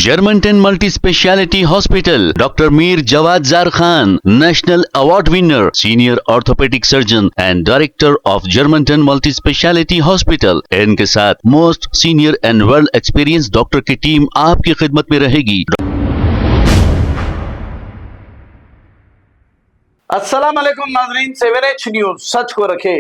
Germantown Multi Speciality Hospital, Dr. Mir Jawad Zar Khan, National Award winner, Senior Orthopedic Surgeon and Director of Germantown Multi Speciality Hospital. इनके साथ most senior and world experience doctor की team आपकी खिदमत में रहेगी। अस्सलाम वालेकुम नाज़रीन, 7H न्यूज सच को रखे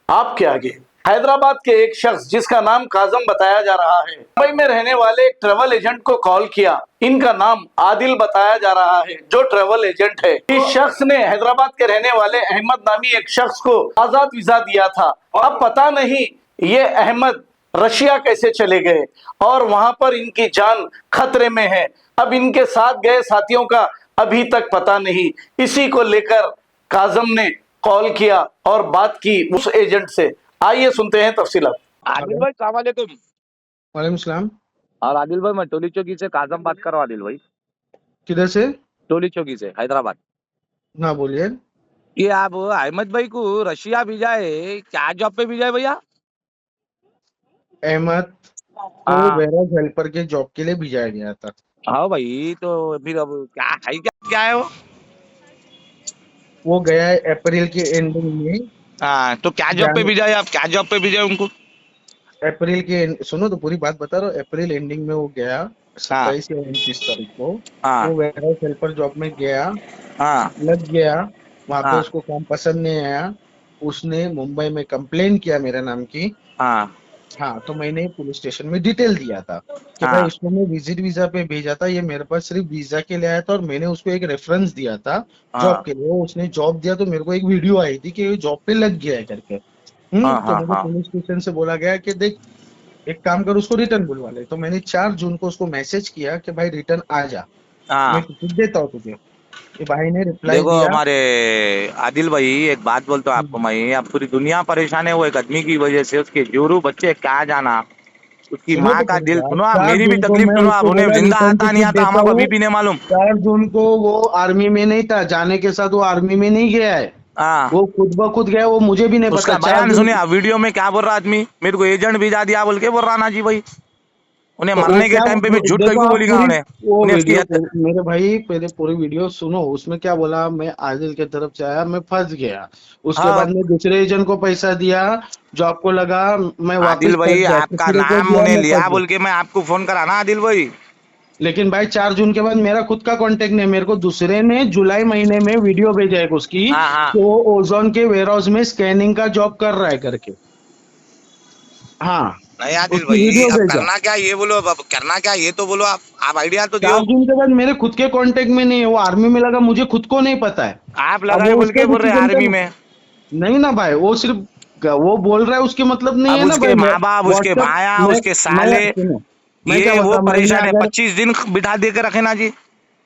आपके आगे। हैदराबाद के एक शख्स जिसका नाम काजम बताया जा रहा है, मुंबई में रहने वाले एक ट्रैवल एजेंट को कॉल किया। इनका नाम आदिल बताया जा रहा है, जो ट्रैवल एजेंट है। इस शख्स ने हैदराबाद के रहने वाले अहमद नामी एक शख्स को आजाद वीजा दिया था। अब पता नहीं ये अहमद रशिया कैसे चले गए और वहां पर इनकी जान खतरे में है। अब इनके साथ गए साथियों का अभी तक पता नहीं। इसी को लेकर काजम ने कॉल किया और बात की उस एजेंट से। आइए सुनते हैं तफसीलात। आदिल भाई सलाम वालेकुम। वालेकुम सलाम। और आदिल भाई मैं टोली चौकी से काजम बात कर रहा हूँ। आदिल भाई किधर से? टोली चौकी से हैदराबाद। हाँ बोलिए। ये आप अहमद भाई को रशिया भेजा है, क्या जॉब पे भेजा है भैया? अहमद को वेयरहाउस हेल्पर के जॉब के लिए भेजा गया था। हाँ भाई, तो फिर अब क्या है, क्या है वो गया है अप्रैल के एंडिंग में। हाँ, तो क्या जॉब पे भेजा है? आप क्या जॉब पे भेजा है उनको? अप्रैल के सुनो तो पूरी बात बता रहा हूँ। अप्रैल एंडिंग में वो गया 27 या 29 तारीख को। वो वेयरहाउस हेल्पर जॉब में गया, लग गया। वहां पे उसको काम पसंद नहीं आया। उसने मुंबई में कंप्लेन किया मेरे नाम की। हाँ, तो मैंने पुलिस स्टेशन में डिटेल दिया था कि भाई उसको मैं विजिट वीजा पे भेजा था, ये मेरे पास सिर्फ वीजा के लिए आया था और मैंने उसको एक रेफरेंस दिया था जॉब के लिए। उसने जॉब दिया तो मेरे को एक वीडियो आई थी कि ये जॉब पे लग गया है करके। तो मुझे पुलिस स्टेशन से बोला गया कि देख एक काम कर, उसको रिटर्न बुलवा ले। तो मैंने 4 जून को उसको मैसेज किया कि भाई रिटर्न आ जा, मैं टिकट देता हूँ तुझे। ये भाई ने रिप्लाई देखो दिया। हमारे आदिल भाई, एक बात बोलता हूँ आपको मैं, अब पूरी दुनिया परेशान है वो एक आदमी की वजह से। उसके जोरू बच्चे क्या जाना, उसकी सुनो माँ तो का दिल सुनो, आप 4 मेरी भी जून को तकलीफ मैं सुनो। आप उसको उन्हें बोला जिंदा रिटर्न आता नहीं टिकट आता, देता हमको हूँ। अभी भी नहीं मालूम। 4 जून को वो आर्मी में नहीं था, जाने के साथ वो आर्मी में नहीं गया है। वो खुद ब खुद गया, वो मुझे भी नहीं पता। उसका बयान सुने आप, वीडियो में क्या बोल रहा आदमी, मेरे को एजेंट भेजा दिया बोल के बोल रहा ना जी भाई। उन्हें तो मरने के टाइम पे भी झूठ देखो क्यों आप बोलेगा पूरी वो उन्हें उसकी वीडियो मेरे भाई पहले पूरी वीडियो सुनो। उसमें क्या बोला, मैं आदिल के तरफ से आया, मैं फंस गया। उसके बाद मैं दूसरे एजेंट को पैसा दिया, जॉब को लगा, मैं आदिल वापस फंस भाई गया। आपका तीसरे को नाम दिया, उन्हें मैं लिया फंस गया। बोल के मैं आपको फोन करा ना आदिल भाई। लेकिन भाई 4 जून के बाद मेरा खुद का कांटेक्ट नहीं। मेरे को दूसरे ने जुलाई महीने में वीडियो भेजा है उसकी, तो वो ओजोन के वेयरहाउस में स्कैनिंग का जॉब कर रहा है करके। हाँ, नहीं आदिल उसकी भाई, वीडियो अब भेजा। करना क्या ये बोलो, अब करना क्या ये तो बोलो। आप आइडिया तो दियो। 4 जून के बाद मेरे खुद के कांटेक्ट में नहीं है। वो आर्मी में लगा, मुझे खुद को नहीं पता है। आप अब लगाए वो बोल उसका के बोल रहे डिसीजन आर्मी था। में। नहीं ना भाई, वो सिर्फ वो बोल रहा है, उसके मतलब नहीं अब है ना उसके भाई। मैं माँ बाप, उसके व्हाट्सएप भाया, मैं उसके साले, सुनो, मैं क्या ये वो बोलता, परेशान है। 25 दिन बिठा दे के रखे ना जी।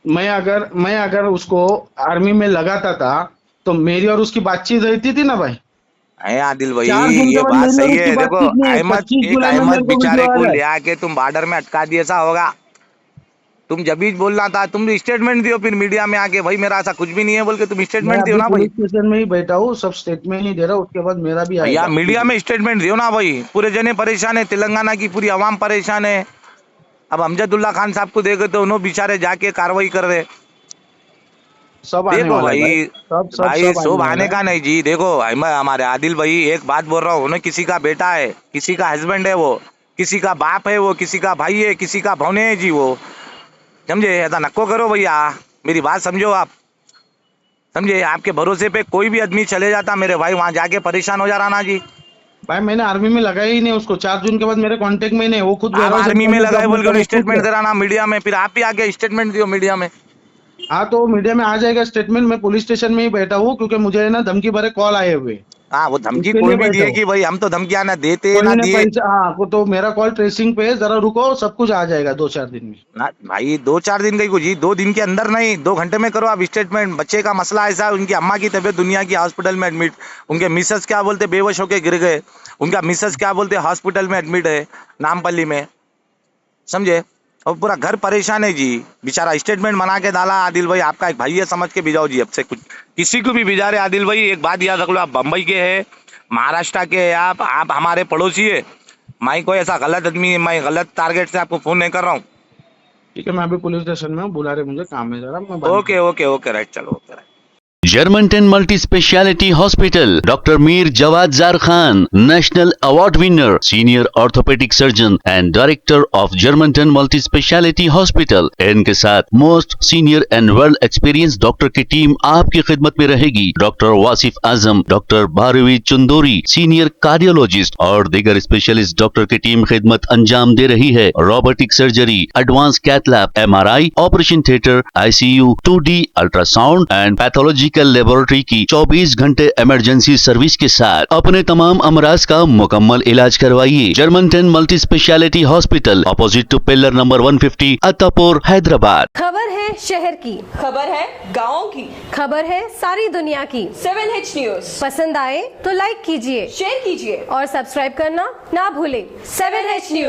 मैं अगर उसको आर्मी में लगाता था तो मेरी और उसकी बातचीत रहती थी ना भाई। है आदिल भाई, 4 जून के ये बाद बात मेरी और सही उसकी है। देखो बातचीत नहीं है। अहमद, 25 एक जुलाई में अहमद मेरे को वीडियो बेचारे आ को रहा है। ले आके तुम बॉर्डर में अटका दिए, ऐसा होगा? तुम जब भी बोलना था तुम स्टेटमेंट दियो, फिर मीडिया में आके भाई मेरा ऐसा कुछ भी नहीं है बोल के तुम मैं स्टेटमेंट दियो अभी ना भाई। पुलिस स्टेशन में ही बैठा हूँ, सब स्टेटमेंट नहीं दे रहा, उसके बाद मेरा भी भैया आएगा मीडिया वीडियो। में स्टेटमेंट दियो ना भाई। पूरे जने परेशान है, तेलंगाना की पूरी आवाम परेशान है। अब अमजदुल्ला खान साहब को देखे तो उन्होंने बेचारे जाके कार्रवाई कर रहे। सब आने देखो वाला है भाई, भाई, सब सब भाई सब आने शोभ वाला आने है। का नहीं जी। देखो हमारे आदिल भाई, एक बात बोल रहा हूँ, उन्हें किसी का बेटा है, किसी का हस्बैंड है, वो किसी का बाप है, वो किसी का भाई है, किसी का भौने है जी वो। समझे? ऐसा नको करो भैया, मेरी बात समझो आप। समझे? आपके भरोसे पे कोई भी आदमी चले जाता मेरे भाई, वहां जाके परेशान हो जा रहा ना जी। भाई मैंने आर्मी में लगाया ही नहीं उसको। 4 जून के बाद मेरे कांटेक्ट में नहीं है। वो खुद आप वेयरहाउस आर्मी में में लगाए जॉब में बोल के था, उन्हें वो खुद स्टेटमेंट गया। दे रहा ना मीडिया में, फिर आप भी आके स्टेटमेंट दियो मीडिया में। हाँ, तो मीडिया में आ जाएगा स्टेटमेंट। मैं पुलिस स्टेशन में ही बैठा हूँ क्योंकि मुझे है ना धमकी भरे कॉल आए हुए, हाँ, वो धमकी उसके कोई लिए भी बैठा दिए हूँ। कि भाई हम तो धमकियां ना देते कोई ना ने दिए पैसा, हाँ, तो मेरा कॉल ट्रेसिंग पे है, जरा रुको, सब कुछ आ जाएगा 2-4 दिन में। ना भाई। 2-4 दिन का जी, 2 दिन के अंदर नहीं, 2 घंटे में करो आप स्टेटमेंट। बच्चे का मसला ऐसा है, उनकी अम्मा की तबीयत दुनिया की हॉस्पिटल में एडमिट, उनके मिसेस क्या बोलते बेहोश होके गिर गए, उनका मिसेस क्या बोलते हॉस्पिटल में एडमिट है नामपल्ली में। समझे? और पूरा घर परेशान है जी। बेचारा स्टेटमेंट बना के डाला। आदिल भाई आपका एक भाई है, समझ के भिजाओ जी। अब से कुछ किसी को भी भिजा रहे आदिल भाई, एक बात याद रख लो, आप बम्बई के है, महाराष्ट्र के है, आप हमारे पड़ोसी है। मैं कोई ऐसा गलत आदमी, मैं गलत टारगेट से आपको फोन नहीं कर रहा हूँ। ठीक है, मैं अभी पुलिस स्टेशन में हूँ, बुला रहे मुझे, काम है जरा, मैं बाद में- ओके ओके ओके राइट, चलो okay right. Germantown Multi Speciality Hospital, Dr. Mir Jawad Zar Khan, National Award winner, Senior Orthopedic Surgeon and Director of Germantown Multi Speciality Hospital। इनके साथ most senior and well experience doctor की team आपकी खिदमत में रहेगी। Doctor Wasif Azam, doctor Bharvi Chandori, senior cardiologist और दीगर specialist doctor की टीम खिदमत अंजाम दे रही है। Robotic surgery, advance cath lab, MRI, operation theatre, ICU, 2D ultrasound and pathological laboratory की 24 घंटे इमरजेंसी सर्विस के साथ अपने तमाम अमराज का मुकम्मल इलाज करवाइए। Germanten multi speciality hospital, opposite to pillar number 150, Attapur, Hyderabad. खबर है शहर की, खबर है गाँव की, खबर है सारी दुनिया की। 7H न्यूज पसंद आए तो लाइक कीजिए, शेयर कीजिए और सब्सक्राइब करना ना भूलें। 7H news.